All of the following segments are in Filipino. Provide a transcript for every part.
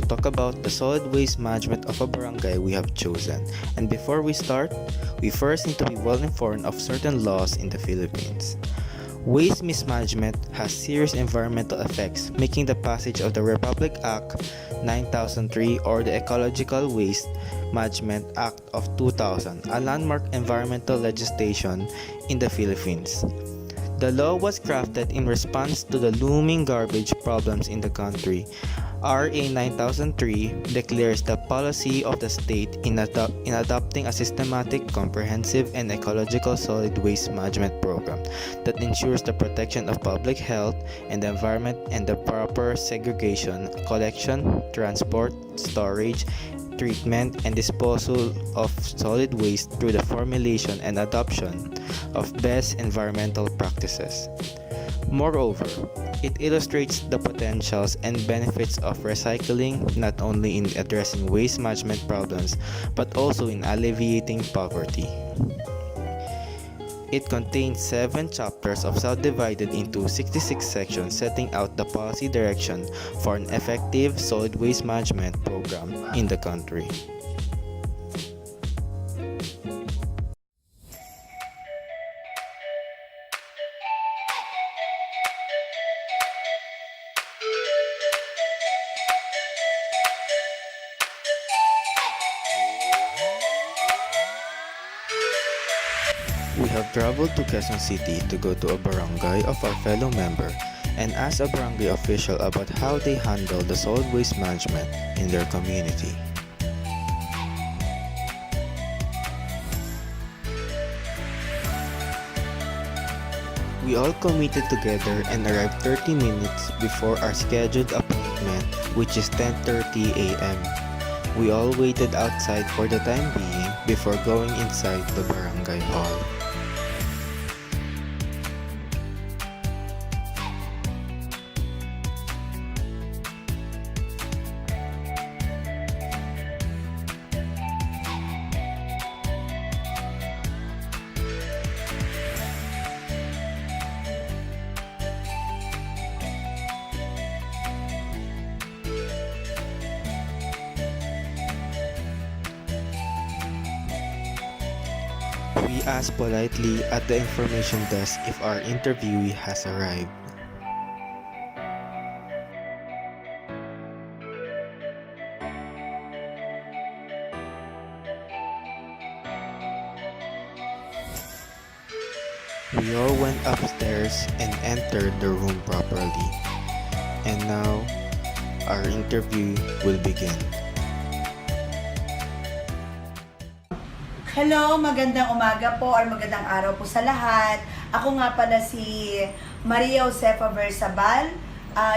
to talk about the solid waste management of a barangay we have chosen. And before we start, we first need to be well informed of certain laws in the Philippines. Waste mismanagement has serious environmental effects, making the passage of the Republic Act 9003 or the Ecological Waste Management Act of 2000 a landmark environmental legislation in the Philippines. The law was crafted in response to the looming garbage problems in the country. RA 9003 declares the policy of the state in adopting a systematic, comprehensive, and ecological solid waste management program that ensures the protection of public health and the environment and the proper segregation, collection, transport, storage, treatment, and disposal of solid waste through the formulation and adoption of best environmental practices. Moreover, it illustrates the potentials and benefits of recycling not only in addressing waste management problems but also in alleviating poverty. It contains 7 chapters subdivided into 66 sections setting out the policy direction for an effective solid waste management program in the country. We have traveled to Quezon City to go to a barangay of our fellow member and ask a barangay official about how they handle the solid waste management in their community. We all committed together and arrived 30 minutes before our scheduled appointment, which is 10:30 a.m. We all waited outside for the time being before going inside the barangay hall. We asked politely at the information desk if our interviewee has arrived. We all went upstairs and entered the room properly. And now, our interview will begin. Hello, magandang umaga po or magandang araw po sa lahat. Ako nga pala si Maria Josefa Versabal.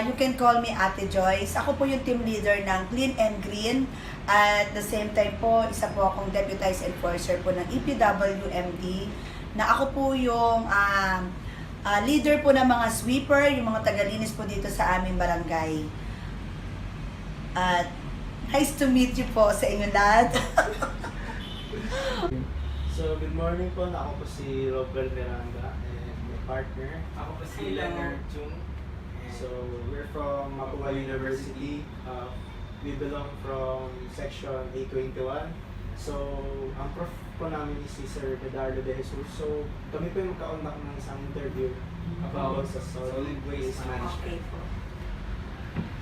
You can call me Ate Joyce. Ako po yung team leader ng Clean and Green. At the same time po, isa po akong deputized enforcer po ng EPWMD. Na ako po yung leader po ng mga sweeper, yung mga tagalinis po dito sa aming barangay. At nice to meet you po sa inyo lahat. So, good morning po. Ako po si Romuel Miranda and my partner. Ako po si Leonard, CHUNG. So, we're from Mapua University. We belong from section A21. So, ang prof po namin is si Sir Pedro de Jesus. So, kami po yung magka-conduct ng isang interview about sa solid waste management. Okay po.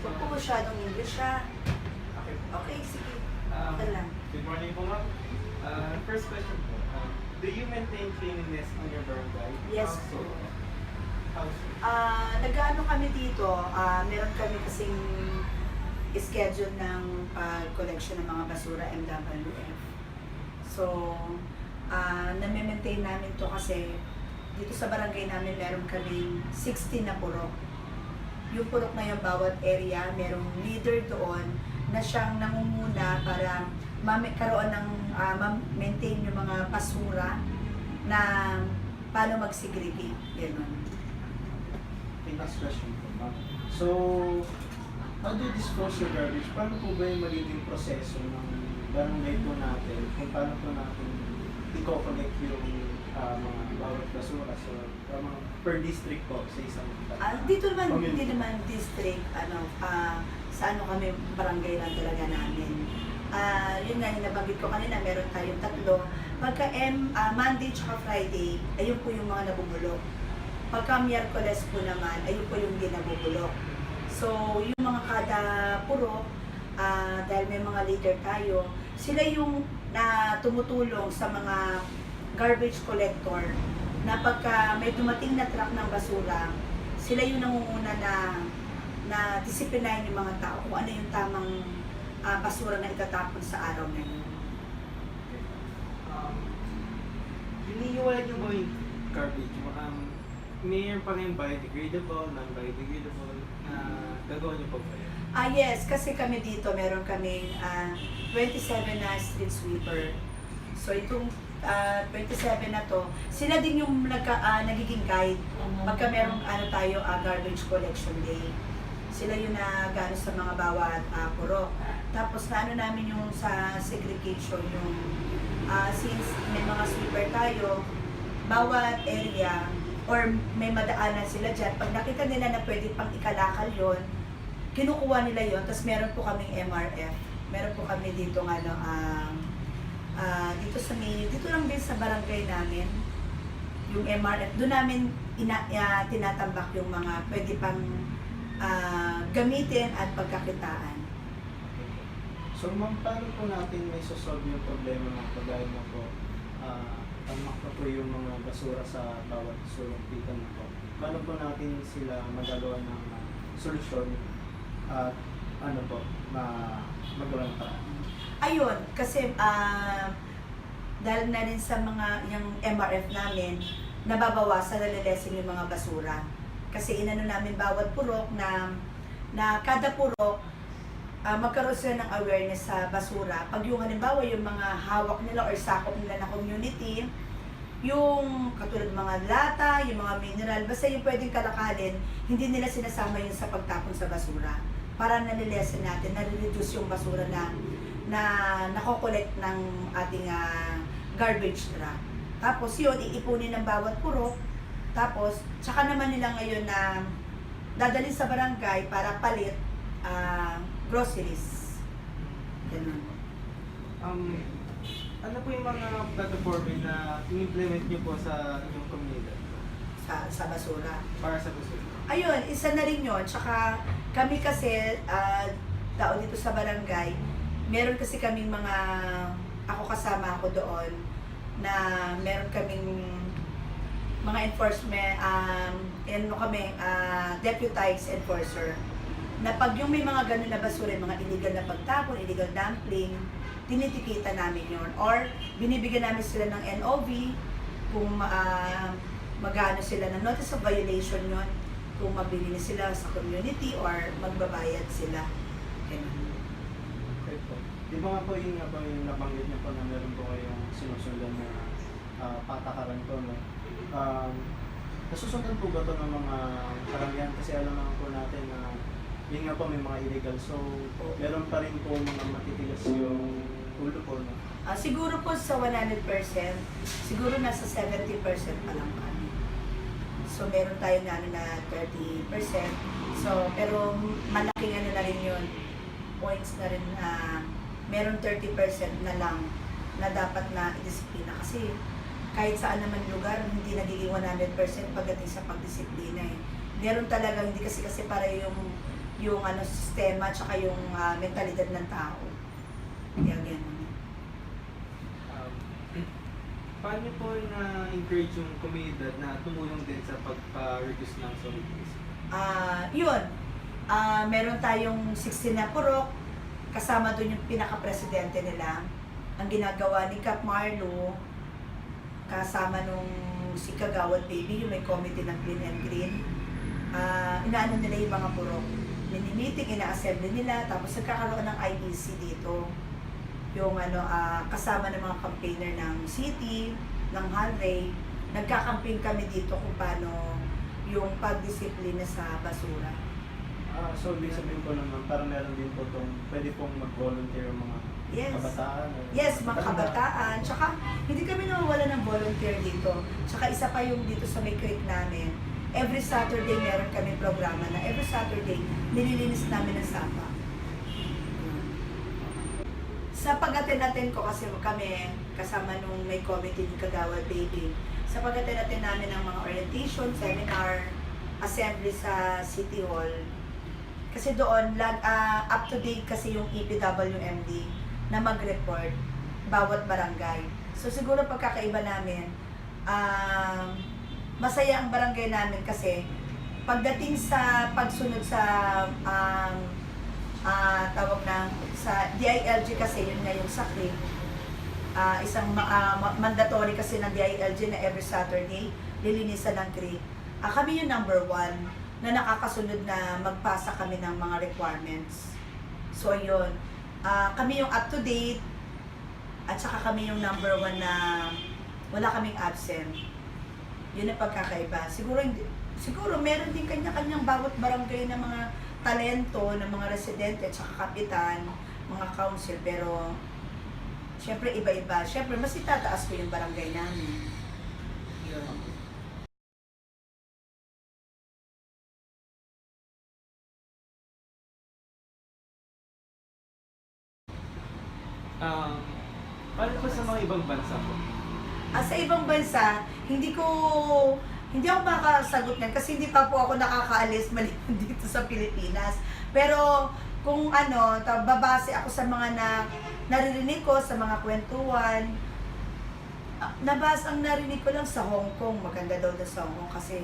Huwag po masyadong English ha. Okay, sige. Okay lang. Good morning po ma'am. First question po, do you maintain cleanliness on your barangay? Yes How po. so? How so? Nag-ano kami dito, meron kami kasing schedule ng collection ng mga basura MWF. So, na-maintain namin to kasi dito sa barangay namin meron kaming 16 na purok. Yung purok na yung bawat area, merong leader doon na siyang nangunguna para karoon ng maintain yung mga basura na paano mag-segregate. Ganun. Okay, next question po, ma'am. So, how do you dispose your garbage? Paano po ba yung magiging proseso ng barangay po natin? Kung paano po natin i-collect yung mga bawat basura? So, per district po sa isang Dito naman, hindi naman district, sa ano kami, barangay lang talaga namin. Yun nga, yung nabanggit ko kanina, meron tayong 3. Pagka Monday tsaka Friday, ayun po yung mga nabubulok. Pagka Miyerkules po naman, ayun po yung hindi nabubulok. So, yung mga kada puro, dahil may mga leader tayo, sila yung tumutulong sa mga garbage collector na pagka may dumating na truck ng basura, sila yung nangunguna na disiplinahin yung mga tao kung ano yung tamang basura na itatapon sa araw na yun. Hinihiwalay niyo ba yung garbage mo? Mayroon pa rin biodegradable, non-biodegradable na gagawa niyo pa ba yun? Yes, kasi kami dito, meron kaming 27 na street sweeper. So itong 27 na to, sila din yung nagiging guide pagka merong tayo garbage collection day. Sila yung nagano sa mga bawat purok. Tapos namin yung sa segregation, yung since may mga sweeper tayo, bawat area or may madaanan sila dyan, pag nakita nila na pwede pang ikalakal yon, kinukuha nila yon. Tapos meron po kaming MRF. Meron po kami dito dito lang din sa barangay namin, yung MRF. Doon namin tinatambak yung mga pwede pang gamitin at pagkakitaan. So ma'am, paano po natin may sosolve yung problema ng kagaya na po tamak na po yung mga basura sa bawat sulungpitan na po? Paano po natin sila magagawa ng solusyon at magawa ng paraan? Ayun, kasi dahil na rin sa mga yung MRF namin, nababawasan, nalilesen yung mga basura. Kasi inano namin bawat purok na kada purok magkaroon sila ng awareness sa basura. Pag yung halimbawa yung mga hawak nila or sakop nila na community, yung katulad mga lata, yung mga mineral, basta yung pwedeng kalakalin, hindi nila sinasama yun sa pagtapon sa basura. Para nalilesen natin, nare-reduce yung basura na nakokolekt ng ating garbage truck. Tapos yun, iipunin ng bawat purok. Tapos, tsaka naman nila ngayon na dadalhin sa barangay para palit groceries. Ganun. Ano po yung mga platform na in-implement niyo po sa inyong komunidad? Sa basura. Para sa basura? Ayun, isa na rin yun. Tsaka kami kasi, tao dito sa barangay, meron kasi kaming kasama ako doon, na meron kaming mga enforcement, deputized enforcer, na pag yung may mga ganun na basura, mga illegal na pagtapon, illegal dumpling, tinitikita namin yun. Or binibigyan namin sila ng NOV kung magano sila ng notice of violation yun, kung mabili na sila sa community or magbabayad sila. Ganun. Okay po. Di ba nga po yung nabanggit niyo po na meron po kayong sinusundan na patakaran po, no? Nasusundan po ba ito ng mga karamihan? Kasi alam naman po natin na yun nga po may mga illegal. So, meron pa rin po mga matitigas yung ulo po, no? Siguro po sa 100%, siguro nasa 70% pa lang kami. So, meron tayo na 30%. So, pero malaking na rin yun. Points na rin na meron 30% na lang na dapat na i-disiplina. Kasi kahit saan naman lugar, hindi nagiging 100% pagdating sa pagdisiplina eh. Meron talaga, hindi kasi para yung sistema tsaka yung mentalidad ng tao. Kaya ganun. Paano po na-encourage yung komunidad na tumulong din sa pagpa-reduce ng solid waste? Yun. Meron tayong 16 na purok, kasama doon yung pinaka-presidente nila. Ang ginagawa ni Cap Marlo, kasama nung si Kagawad Baby, yung may committee ng Clean and Green, inaano nila yung mga purok. Mini-meeting, ina-assembly nila, tapos nagkakaroon ng IBC dito. Yung kasama ng mga campaigner ng city, ng Halray, nagkakamping kami dito kung paano yung pagdisiplina sa basura. So, ibig sabihin po naman, parang meron din po pwede pong mag-volunteer yung mga kabataan? Yes, mga kabataan. Tsaka, hindi kami nawawala ng volunteer dito. Tsaka isa pa yung dito sa may creek namin. Every Saturday meron kami programa na every Saturday nililinis namin ng sapa. Sa pag-attend ko kasi kami, kasama nung may committee ni Kagawad Baby, sa pag-attend namin ng mga orientation, seminar, assembly sa City Hall, kasi doon, up to date kasi yung EPWMD na mag-report bawat barangay. So siguro pagkakaiba namin, masaya ang barangay namin kasi pagdating sa pagsunod sa tawag na sa DILG kasi yun nga yung sakri, isang mandatory kasi ng DILG na every Saturday lilinisan ng creek. Kami yung number 1 na nakakasunod na magpasa kami ng mga requirements. So yun, kami yung up to date at saka kami yung number 1 na wala kaming absent. Yun ang pagkakaiba. Siguro meron din kanya-kanyang bawat barangay na mga talento ng mga residente at saka kapitan, mga council, pero syempre iba-iba. Syempre mas itataas ko yung barangay namin. Yun. Paano po sa mga ibang bansa po? Sa ibang bansa, hindi ako makakasagot yan kasi hindi pa po ako nakakaalis maliban dito sa Pilipinas. Pero kung babase ako sa mga naririnig ko, sa mga kwentuhan, ang narinig ko lang sa Hong Kong, maganda daw sa Hong Kong kasi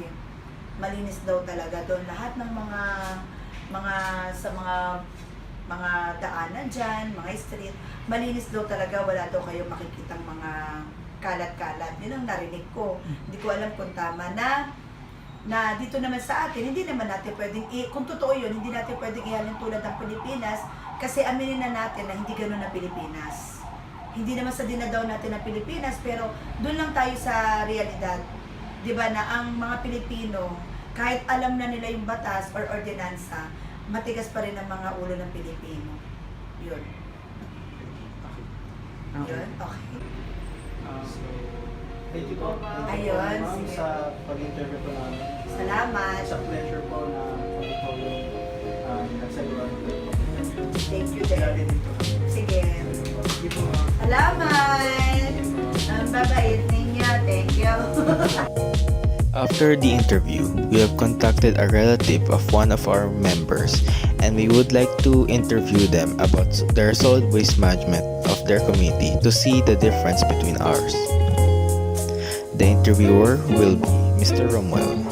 malinis daw talaga doon. Lahat ng mga daanan dyan, mga street, malinis daw talaga, wala daw kayo makikitang mga kalat-kalat. Yun ang narinig ko. Hindi ko alam kung tama na dito naman sa atin, hindi naman natin pwedeng, kung totoo yun, hindi natin pwedeng ihalin tulad ng Pilipinas kasi aminin na natin na hindi gano'n ang Pilipinas. Hindi naman sa dinadaw natin ang Pilipinas, pero doon lang tayo sa realidad. Diba na ang mga Pilipino, kahit alam na nila yung batas or ordinansa, matigas pa rin ang mga ulo ng Pilipino. Yun. Yun? Okay. So, thank you po. Ayun, Ma'am, sige. sa pag-interview po namin. Salamat. It's a pleasure po na kami po yung nasa iwan. Thank you Kaya din. din dito. Sige. Thank you po, ma'am. Salamat! Babait ninyo. Thank you. After the interview, we have contacted a relative of one of our members and we would like to interview them about their solid waste management of their community to see the difference between ours. The interviewer will be Mr. Romuel.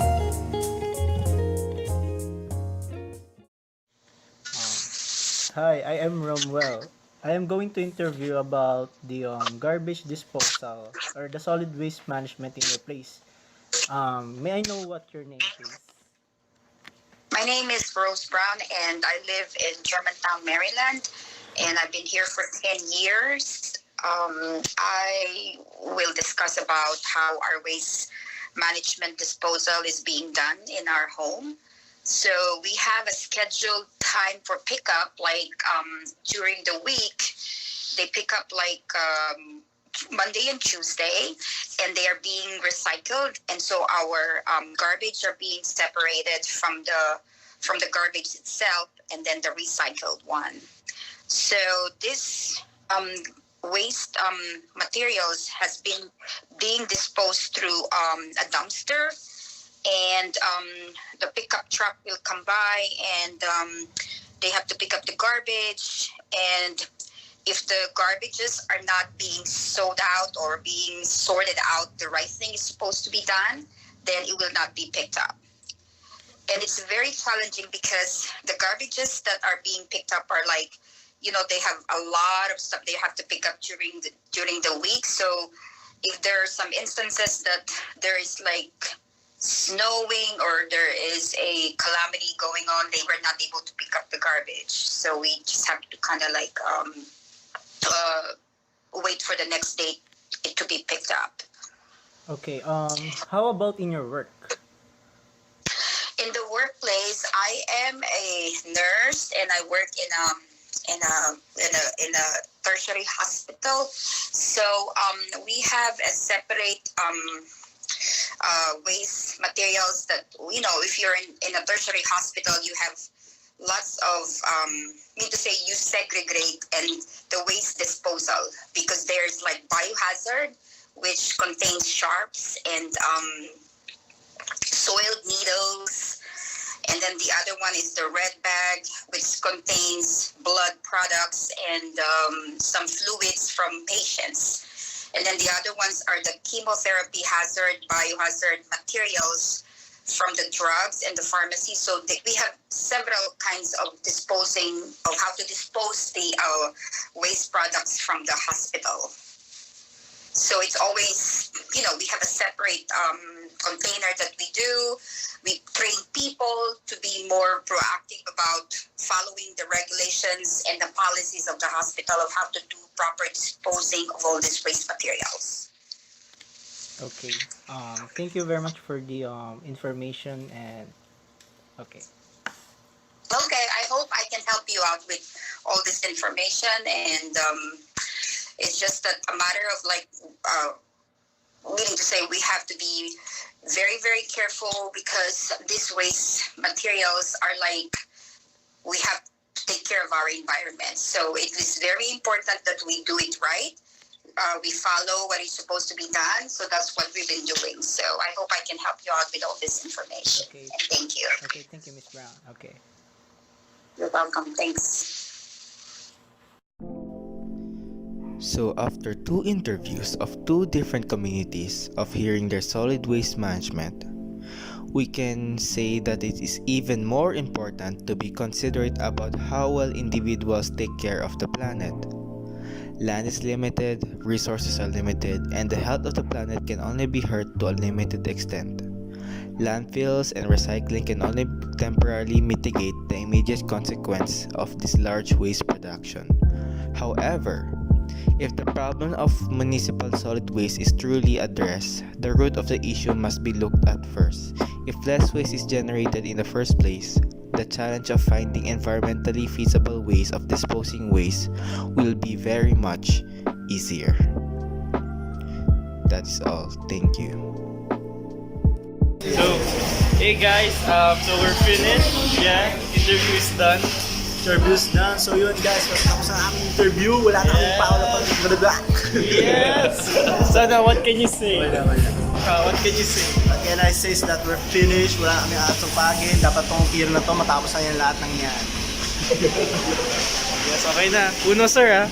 Hi, I am Romuel. I am going to interview about the garbage disposal or the solid waste management in your place. May I know what your name is? My name is Rose Brown and I live in Germantown, Maryland, and I've been here for 10 years. I will discuss about how our waste management disposal is being done in our home. So we have a scheduled time for pickup, like during the week, they pick up like Monday and Tuesday, and they are being recycled, and so our garbage are being separated from the garbage itself, and then the recycled one. So this waste materials has been being disposed through a dumpster, and the pickup truck will come by, and they have to pick up the garbage, and if the garbages are not being sold out or being sorted out, the right thing is supposed to be done, then it will not be picked up. And it's very challenging because the garbages that are being picked up are like, they have a lot of stuff they have to pick up during the week. So if there are some instances that there is like snowing or there is a calamity going on, they were not able to pick up the garbage. So we just have to kind of like wait for the next day it to be picked up. Okay. How about in your work? In the workplace, I am a nurse and I work in a tertiary hospital. So we have a separate waste materials that if you're in a tertiary hospital, you have lots of, mean to say, you segregate and the waste disposal, because there's like biohazard, which contains sharps and soiled needles. And then the other one is the red bag, which contains blood products and some fluids from patients. And then the other ones are the chemotherapy hazard, biohazard materials from the drugs and the pharmacy. So we have several kinds of disposing of how to dispose the waste products from the hospital. So it's always, we have a separate container that we do. We train people to be more proactive about following the regulations and the policies of the hospital of how to do proper disposing of all these waste materials. Okay. Thank you very much for the information and okay. Okay, I hope I can help you out with all this information, and it's just that a matter of meaning to say we have to be very, very careful, because these waste materials are we have to take care of our environment. So it is very important that we do it right. We follow what is supposed to be done. So that's what we've been doing. So I hope I can help you out with all this information. Okay. And thank you. Okay, thank you, Ms. Brown. Okay. You're welcome. Thanks. So after 2 interviews of 2 different communities of hearing their solid waste management, we can say that it is even more important to be considerate about how well individuals take care of the planet. Land is limited, resources are limited, and the health of the planet can only be hurt to a limited extent. Landfills and recycling can only temporarily mitigate the immediate consequence of this large waste production. However, if the problem of municipal solid waste is truly addressed, the root of the issue must be looked at first. If less waste is generated in the first place, the challenge of finding environmentally feasible ways of disposing waste will be very much easier. That's all. Thank you. So, hey guys, so we're finished. Yeah, interview is done. Interview's done. So yun guys, tapos na aming interview. Wala na akong pao na pag-black. Yes! So now, what can you say? What can you say? What can I say is that we're finished. Wala kami atong pagin. Dapat tong pier na to matapos na yan lahat ng yan. Yes, okay na. Uno, sir, ha?